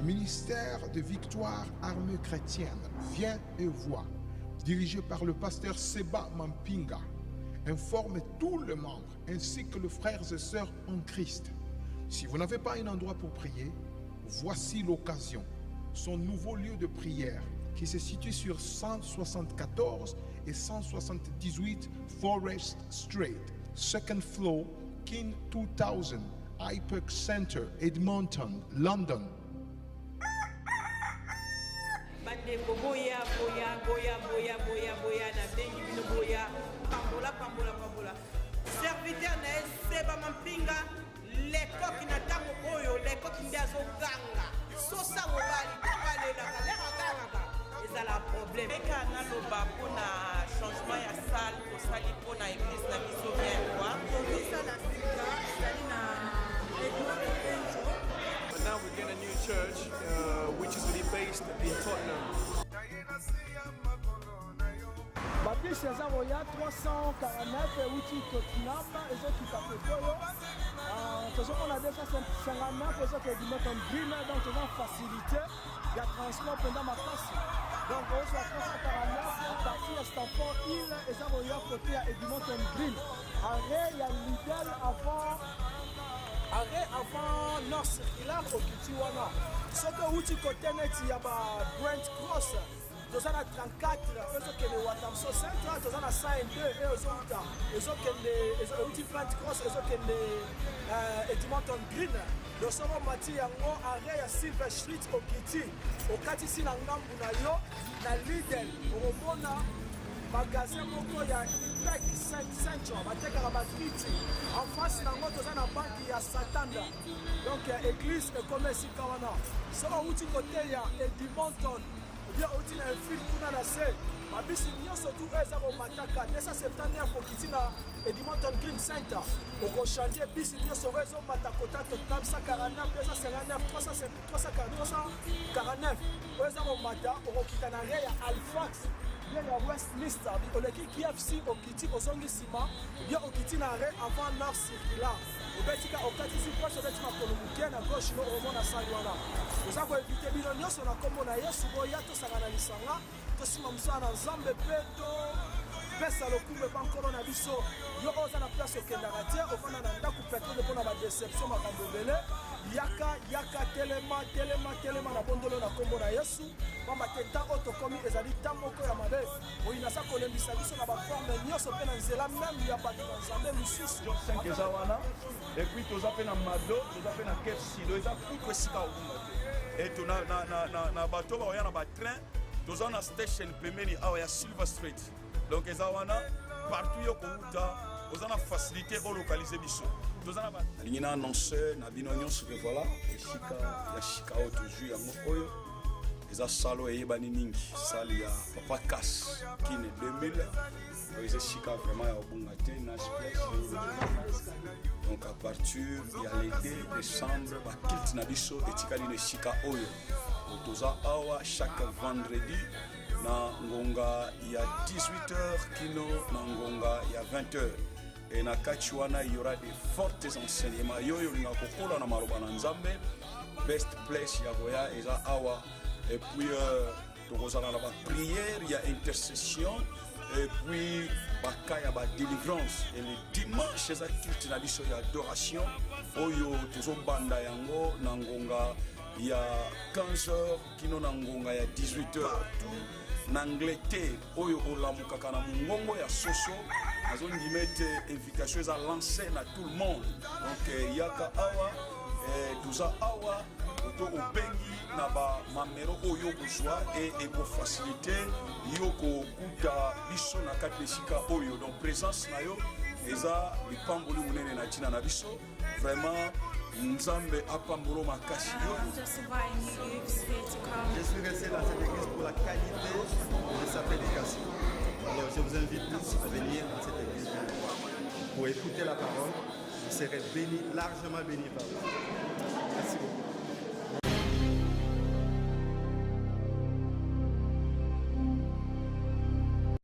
Le ministère de Victoire Armée Chrétienne, Viens et Vois, dirigé par le pasteur Seba Mampinga, informe tous les membres ainsi que les frères et sœurs en Christ. Si vous n'avez pas un endroit pour prier, voici l'occasion. Son nouveau lieu de prière qui se situe sur 174 et 178 Forest Street, second floor, King 2000, Hyperk Center, Edmonton, London. Bandeko boya na bengi bino boya pambola serviteur na Seba Mampinga lekoki na tango oyo lekoki nde azoganga sosa mobali tokalela kalera kanga ezala problème eka naloba mpona changement ya salle tosali mpona église na biso bien quoi tosala sika ezali na Now we're getting a new church, which is really based in Tottenham. Baptiste Zaroya 349 outil Tottenham et autres Capotoyo. On a 259 et autres Edmonton Green, donc on a facilité le transport pendant ma passe. Donc on soit 349 partie à Stamford Hill et Zaroya côté à Edmonton Green. Arrêt, il y a Lidl avant North Circular au Kitiwana. Ce que outil côté net, il y a Brent Cross. Nous avons 34, nous avons Watamso Central, nous avons 102 et nous avons outil Brent Cross, nous avons Edmonton Green. Nous avons Mati Yango, arrêt à Silver Street au Kiti. Au Katisi Nangambu na yo, na Lidl, au Mona. Magasin moko ya Ipec Central, batekaka bakiti en face nango toza na banki ya Satanda, donc église ekoma esika wana soko outi kote ya Edmonton bien outi na fil kuna na se babisi nyonso tu eza komataka 279 okiti na Edmonton Green Center okochange bisi nyonso ezomata kota total 149 259 349 eza komata okokita na re ya Halifax bien ya Westminster oleki KFC okiti ozongi sima bien okiti na re avant North Circular obetika okatisi poche obeti makolo muke na gauche no omona sali wana oza koevite bino nyonso na kombo na Yesu boya tosangana lisanga tosima mosala na Nzambe mpe topesa lokumu epa nkolo na biso yo oza na place okendaka te ofanda na ndako petrole mpona badeception makambo ebele yaka telema na bondolo na kombo na Yesu pamba te ntango tokomi ezali ntango moko ya mabe oyo naza kolembisa biso na baforme nyonso mpe na nzela meme ya bato na Nzambe mosusu eza wana epuis toza mpe na mado toza mpe na kefsido eza kutu esika obunga te eto na bato baoya na batrain toza na station pembeni awa ya Silver Street donc eza wana partout yo kouta oza na facilité olokalize biso alingi na annonceur na bino nyonso ke voilà esika ya shika oyo tozwi yango oyo eza salo eyebani mingi sale ya Papa Cass kine 2000 eza shika vraiment ya obunga te na place donc à partir ya l'été décembre bakilte na biso etikali na shika oyo toza awa chaque vendredi na ngonga ya 18h kino na ngonga ya 20h et na kati wana il y aura des fortes enseignements yoyo linga kokola na maloba na Nzambe best place ya boya eza awa et puis tokozala na ba prière ya intercession et puis bakaya ba délivrance et le dimanche eza culte na biso ya adoration oyo tozobanda yango na ngonga ya 15h kino na ngonga ya 18h na Angleterre oyo olamukaka na mongongo ya soso azondima ete invitation eza lancée na tout le monde donc yaka awa toza awa oto obengi na bamamero oyo kozwa e ekofacilité yo kokuta biso na kati esika oyo donc présence na yo eza lipamboli monene na ntina na biso vraiment Nzambe apambolo makasi yo. Je suis resté dans cette église pour la qualité de sa prédication. Alors je vous invite tous à venir dans cette église pour écouter la parole. Vous serez bénis, largement bénis par vous. Merci beaucoup.